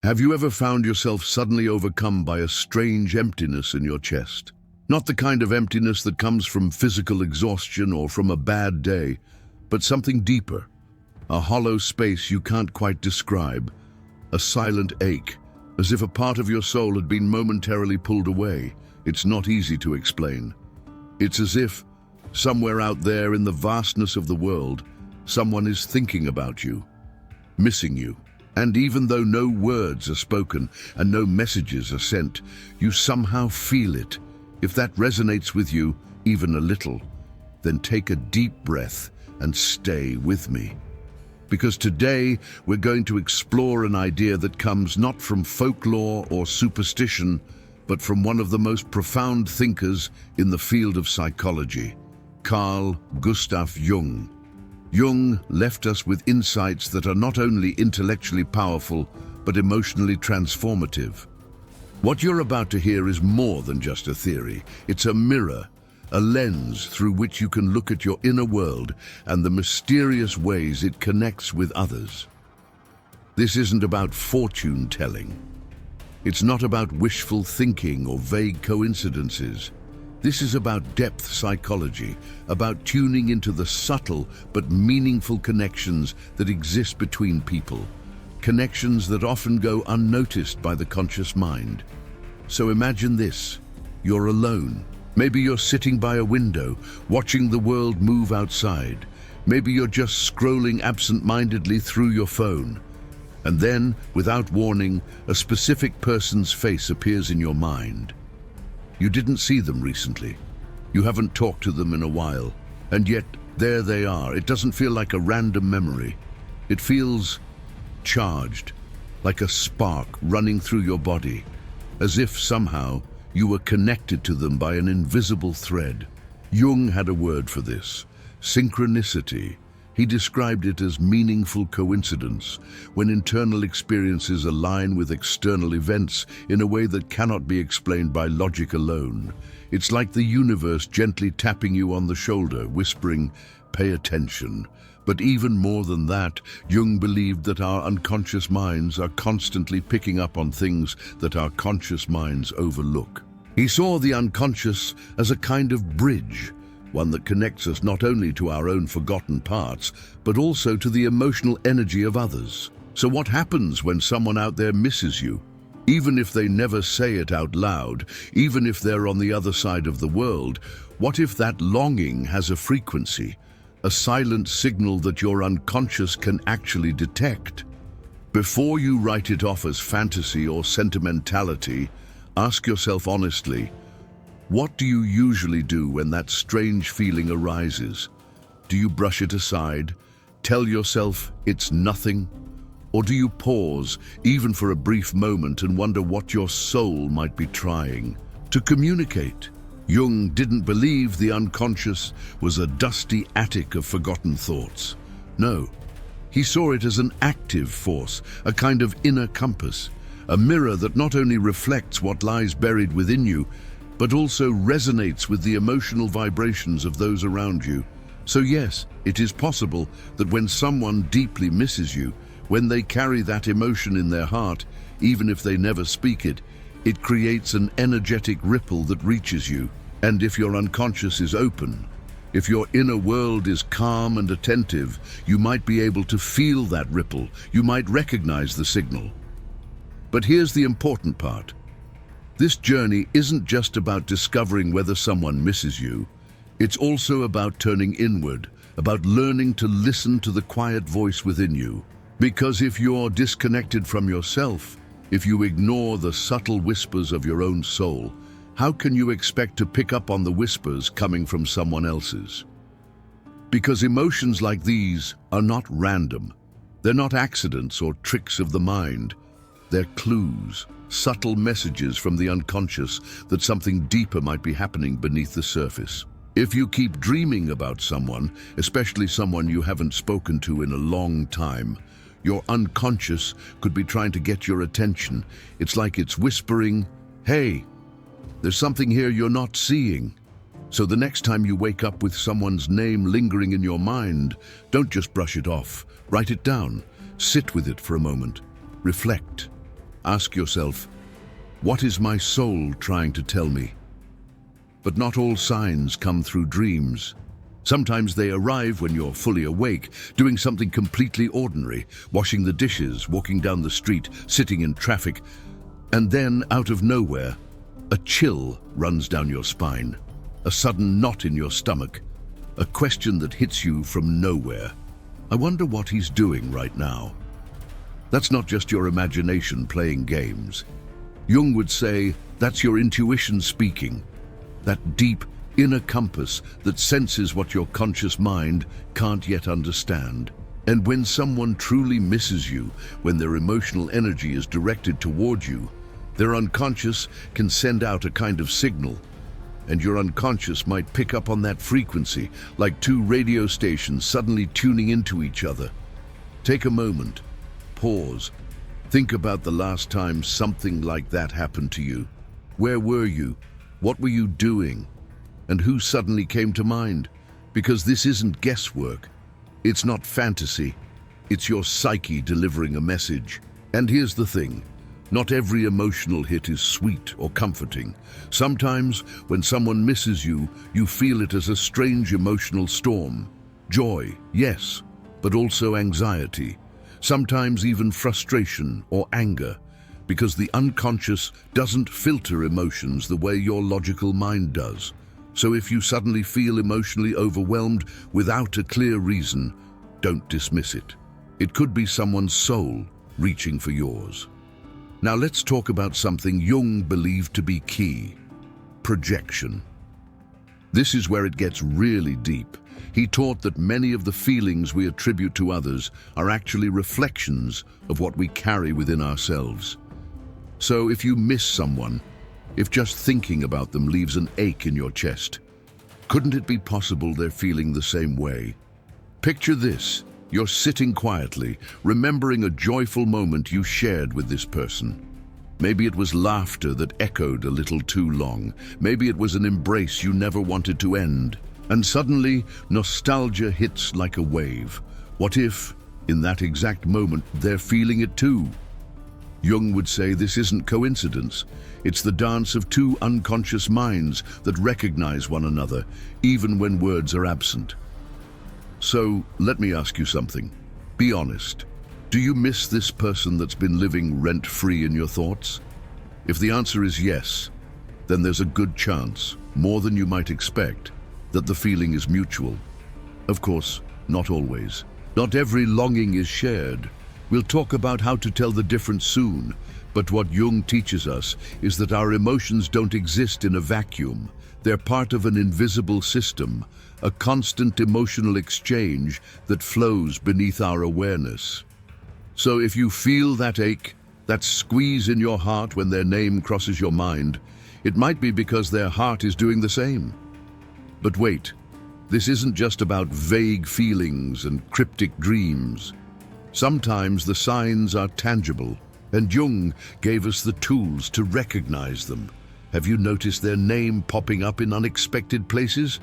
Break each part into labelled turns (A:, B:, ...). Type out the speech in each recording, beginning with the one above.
A: Have you ever found yourself suddenly overcome by a strange emptiness in your chest? Not the kind of emptiness that comes from physical exhaustion or from a bad day, but something deeper. A hollow space you can't quite describe. A silent ache, as if a part of your soul had been momentarily pulled away. It's not easy to explain. It's as if, somewhere out there in the vastness of the world, someone is thinking about you, missing you. And even though no words are spoken and no messages are sent, you somehow feel it. If that resonates with you, even a little, then take a deep breath and stay with me. Because today we're going to explore an idea that comes not from folklore or superstition, but from one of the most profound thinkers in the field of psychology, Carl Gustav Jung. Jung left us with insights that are not only intellectually powerful, but emotionally transformative. What you're about to hear is more than just a theory. It's a mirror, a lens through which you can look at your inner world and the mysterious ways it connects with others. This isn't about fortune-telling. It's not about wishful thinking or vague coincidences. This is about depth psychology, about tuning into the subtle but meaningful connections that exist between people, connections that often go unnoticed by the conscious mind. So imagine this: you're alone. Maybe you're sitting by a window, watching the world move outside. Maybe you're just scrolling absent-mindedly through your phone. And then, without warning, a specific person's face appears in your mind. You didn't see them recently. You haven't talked to them in a while. And yet, there they are. It doesn't feel like a random memory. It feels charged, like a spark running through your body, as if somehow you were connected to them by an invisible thread. Jung had a word for this: synchronicity. He described it as meaningful coincidence, when internal experiences align with external events in a way that cannot be explained by logic alone. It's like the universe gently tapping you on the shoulder, whispering, "Pay attention." But even more than that, Jung believed that our unconscious minds are constantly picking up on things that our conscious minds overlook. He saw the unconscious as a kind of bridge, one that connects us not only to our own forgotten parts, but also to the emotional energy of others. So what happens when someone out there misses you? Even if they never say it out loud, even if they're on the other side of the world, what if that longing has a frequency, a silent signal that your unconscious can actually detect? Before you write it off as fantasy or sentimentality, ask yourself honestly, what do you usually do when that strange feeling arises? Do you brush it aside, tell yourself it's nothing? Or do you pause, even for a brief moment, and wonder what your soul might be trying to communicate? Jung didn't believe the unconscious was a dusty attic of forgotten thoughts. No, he saw it as an active force, a kind of inner compass, a mirror that not only reflects what lies buried within you, but also resonates with the emotional vibrations of those around you. So yes, it is possible that when someone deeply misses you, when they carry that emotion in their heart, even if they never speak it, it creates an energetic ripple that reaches you. And if your unconscious is open, if your inner world is calm and attentive, you might be able to feel that ripple. You might recognize the signal. But here's the important part. This journey isn't just about discovering whether someone misses you. It's also about turning inward, about learning to listen to the quiet voice within you. Because if you're disconnected from yourself, if you ignore the subtle whispers of your own soul, how can you expect to pick up on the whispers coming from someone else's? Because emotions like these are not random. They're not accidents or tricks of the mind. They're clues, subtle messages from the unconscious that something deeper might be happening beneath the surface. If you keep dreaming about someone, especially someone you haven't spoken to in a long time, your unconscious could be trying to get your attention. It's like it's whispering, "Hey, there's something here you're not seeing." So the next time you wake up with someone's name lingering in your mind, don't just brush it off. Write it down. Sit with it for a moment. Reflect. Ask yourself, what is my soul trying to tell me? But not all signs come through dreams. Sometimes they arrive when you're fully awake, doing something completely ordinary, washing the dishes, walking down the street, sitting in traffic, and then, out of nowhere, a chill runs down your spine, a sudden knot in your stomach, a question that hits you from nowhere. I wonder what he's doing right now. That's not just your imagination playing games. Jung would say that's your intuition speaking, that deep inner compass that senses what your conscious mind can't yet understand. And when someone truly misses you, when their emotional energy is directed toward you, their unconscious can send out a kind of signal, and your unconscious might pick up on that frequency, like two radio stations suddenly tuning into each other. Take a moment, pause, think about the last time something like that happened to you. Where were you? What were you doing? And who suddenly came to mind? Because this isn't guesswork. It's not fantasy. It's your psyche delivering a message. And here's the thing. Not every emotional hit is sweet or comforting. Sometimes, when someone misses you, you feel it as a strange emotional storm. Joy, yes, but also anxiety. Sometimes even frustration or anger, because the unconscious doesn't filter emotions the way your logical mind does. So if you suddenly feel emotionally overwhelmed without a clear reason, don't dismiss it. It could be someone's soul reaching for yours. Now let's talk about something Jung believed to be key: projection. This is where it gets really deep. He taught that many of the feelings we attribute to others are actually reflections of what we carry within ourselves. So if you miss someone, if just thinking about them leaves an ache in your chest, couldn't it be possible they're feeling the same way? Picture this. You're sitting quietly, remembering a joyful moment you shared with this person. Maybe it was laughter that echoed a little too long. Maybe it was an embrace you never wanted to end. And suddenly, nostalgia hits like a wave. What if, in that exact moment, they're feeling it too? Jung would say this isn't coincidence. It's the dance of two unconscious minds that recognize one another, even when words are absent. So, let me ask you something. Be honest. Do you miss this person that's been living rent-free in your thoughts? If the answer is yes, then there's a good chance, more than you might expect, that the feeling is mutual. Of course, not always. Not every longing is shared. We'll talk about how to tell the difference soon, but what Jung teaches us is that our emotions don't exist in a vacuum. They're part of an invisible system, a constant emotional exchange that flows beneath our awareness. So if you feel that ache, that squeeze in your heart when their name crosses your mind, it might be because their heart is doing the same. But wait, this isn't just about vague feelings and cryptic dreams. Sometimes the signs are tangible, and Jung gave us the tools to recognize them. Have you noticed their name popping up in unexpected places?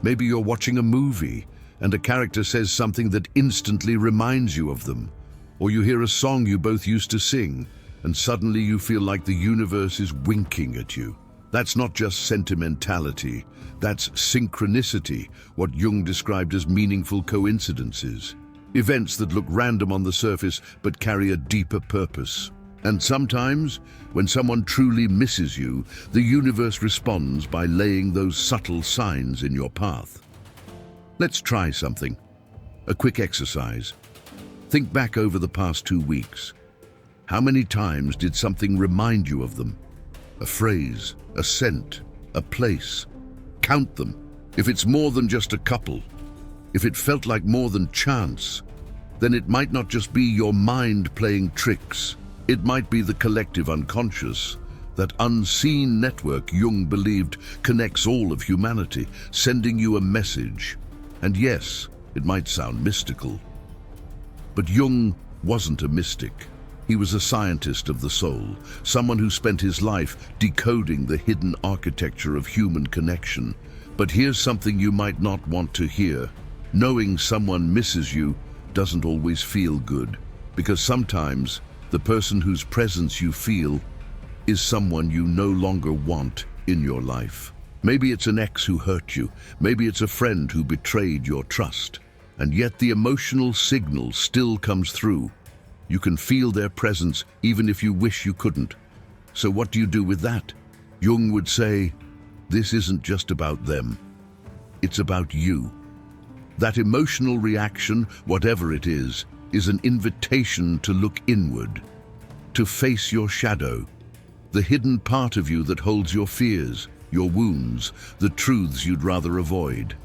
A: Maybe you're watching a movie, and a character says something that instantly reminds you of them. Or you hear a song you both used to sing, and suddenly you feel like the universe is winking at you. That's not just sentimentality, that's synchronicity, what Jung described as meaningful coincidences. Events that look random on the surface but carry a deeper purpose. And sometimes, when someone truly misses you, the universe responds by laying those subtle signs in your path. Let's try something. A quick exercise. Think back over the past 2 weeks. How many times did something remind you of them? A phrase, a scent, a place. Count them. If it's more than just a couple, if it felt like more than chance, then it might not just be your mind playing tricks. It might be the collective unconscious, that unseen network Jung believed connects all of humanity, sending you a message. And yes, it might sound mystical, but Jung wasn't a mystic. He was a scientist of the soul, someone who spent his life decoding the hidden architecture of human connection. But here's something you might not want to hear. Knowing someone misses you doesn't always feel good, because sometimes The person whose presence you feel is someone you no longer want in your life. Maybe it's an ex who hurt you. Maybe it's a friend who betrayed your trust. And yet the emotional signal still comes through. You can feel their presence even if you wish you couldn't. So what do you do with that? Jung would say, this isn't just about them. It's about you. That emotional reaction, whatever it is an invitation to look inward, to face your shadow, the hidden part of you that holds your fears, your wounds, the truths you'd rather avoid.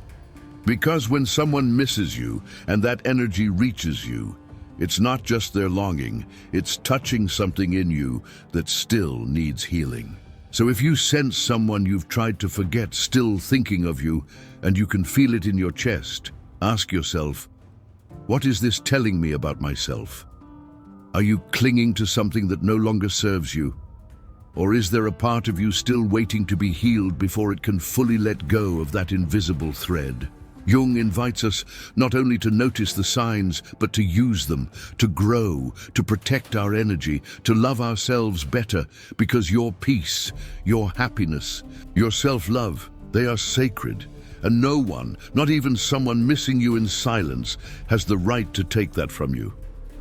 A: Because when someone misses you and that energy reaches you, it's not just their longing, it's touching something in you that still needs healing. So if you sense someone you've tried to forget still thinking of you, and you can feel it in your chest, ask yourself, what is this telling me about myself? Are you clinging to something that no longer serves you? Or is there a part of you still waiting to be healed before it can fully let go of that invisible thread? Jung invites us not only to notice the signs, but to use them, to grow, to protect our energy, to love ourselves better, because your peace, your happiness, your self-love, they are sacred. And no one, not even someone missing you in silence, has the right to take that from you.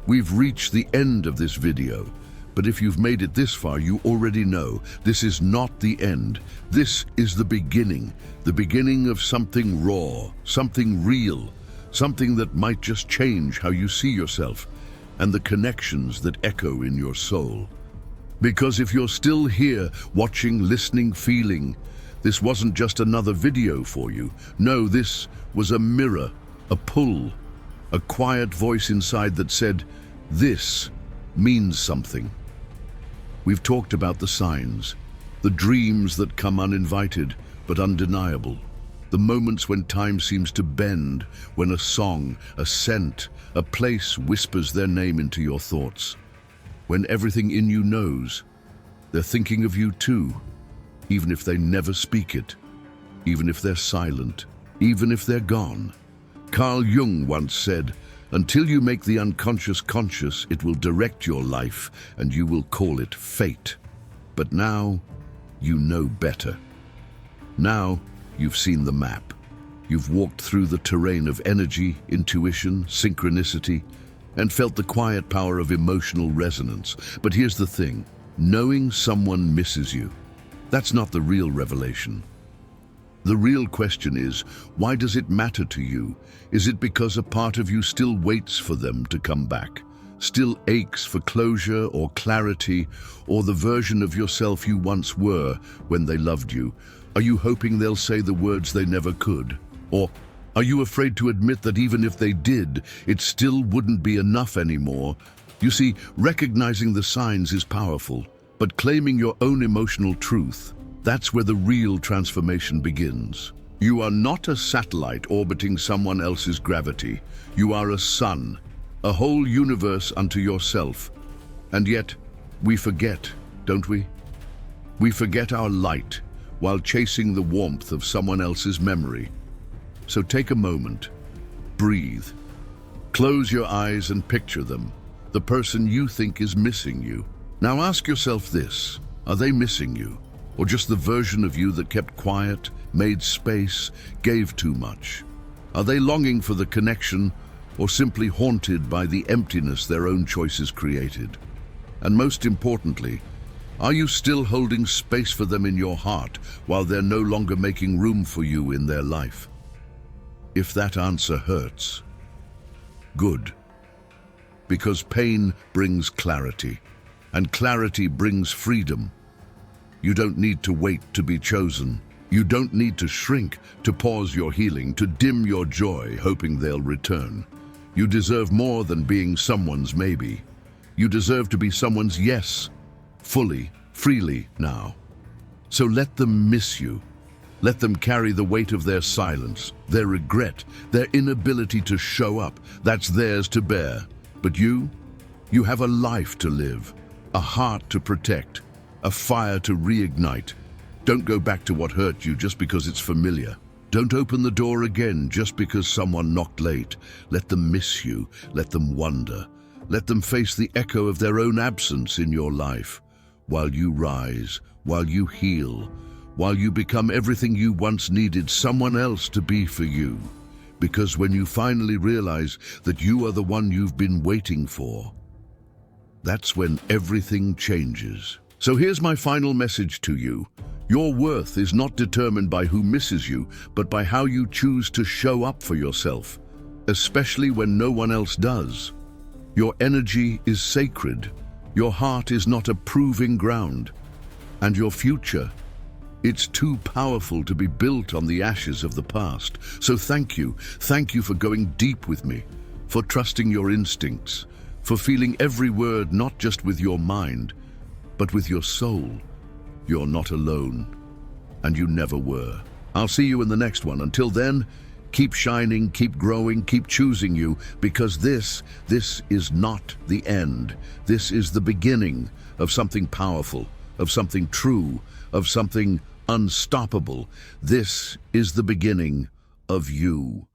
A: We've reached the end of this video. But if you've made it this far, you already know this is not the end. This is the beginning of something raw, something real, something that might just change how you see yourself and the connections that echo in your soul. Because if you're still here, watching, listening, feeling, this wasn't just another video for you. No, this was a mirror, a pull, a quiet voice inside that said, this means something. We've talked about the signs, the dreams that come uninvited but undeniable, the moments when time seems to bend, when a song, a scent, a place whispers their name into your thoughts, when everything in you knows they're thinking of you too, even if they never speak it, even if they're silent, even if they're gone. Carl Jung once said, until you make the unconscious conscious, it will direct your life and you will call it fate. But now, you know better. Now, you've seen the map. You've walked through the terrain of energy, intuition, synchronicity, and felt the quiet power of emotional resonance. But here's the thing, knowing someone misses you, that's not the real revelation. The real question is, why does it matter to you? Is it because a part of you still waits for them to come back, still aches for closure or clarity, or the version of yourself you once were when they loved you? Are you hoping they'll say the words they never could? Or are you afraid to admit that even if they did, it still wouldn't be enough anymore? You see, recognizing the signs is powerful, but claiming your own emotional truth, that's where the real transformation begins. You are not a satellite orbiting someone else's gravity. You are a sun, a whole universe unto yourself. And yet, we forget, don't we? We forget our light while chasing the warmth of someone else's memory. So take a moment, breathe, close your eyes and picture them, the person you think is missing you. Now ask yourself this, are they missing you? Or just the version of you that kept quiet, made space, gave too much? Are they longing for the connection, or simply haunted by the emptiness their own choices created? And most importantly, are you still holding space for them in your heart while they're no longer making room for you in their life? If that answer hurts, good. Because pain brings clarity, and clarity brings freedom. You don't need to wait to be chosen. You don't need to shrink, to pause your healing, to dim your joy, hoping they'll return. You deserve more than being someone's maybe. You deserve to be someone's yes, fully, freely now. So let them miss you. Let them carry the weight of their silence, their regret, their inability to show up. That's theirs to bear. But you have a life to live, a heart to protect, a fire to reignite. Don't go back to what hurt you just because it's familiar. Don't open the door again just because someone knocked late. Let them miss you. Let them wonder. Let them face the echo of their own absence in your life, while you rise, while you heal, while you become everything you once needed someone else to be for you. Because when you finally realize that you are the one you've been waiting for, that's when everything changes. So here's my final message to you. Your worth is not determined by who misses you, but by how you choose to show up for yourself, especially when no one else does. Your energy is sacred. Your heart is not a proving ground. And your future, it's too powerful to be built on the ashes of the past. So thank you. Thank you for going deep with me, for trusting your instincts, for feeling every word not just with your mind, but with your soul. You're not alone, and you never were. I'll see you in the next one. Until then, keep shining, keep growing, keep choosing you, because this is not the end. This is the beginning of something powerful, of something true, of something unstoppable. This is the beginning of you.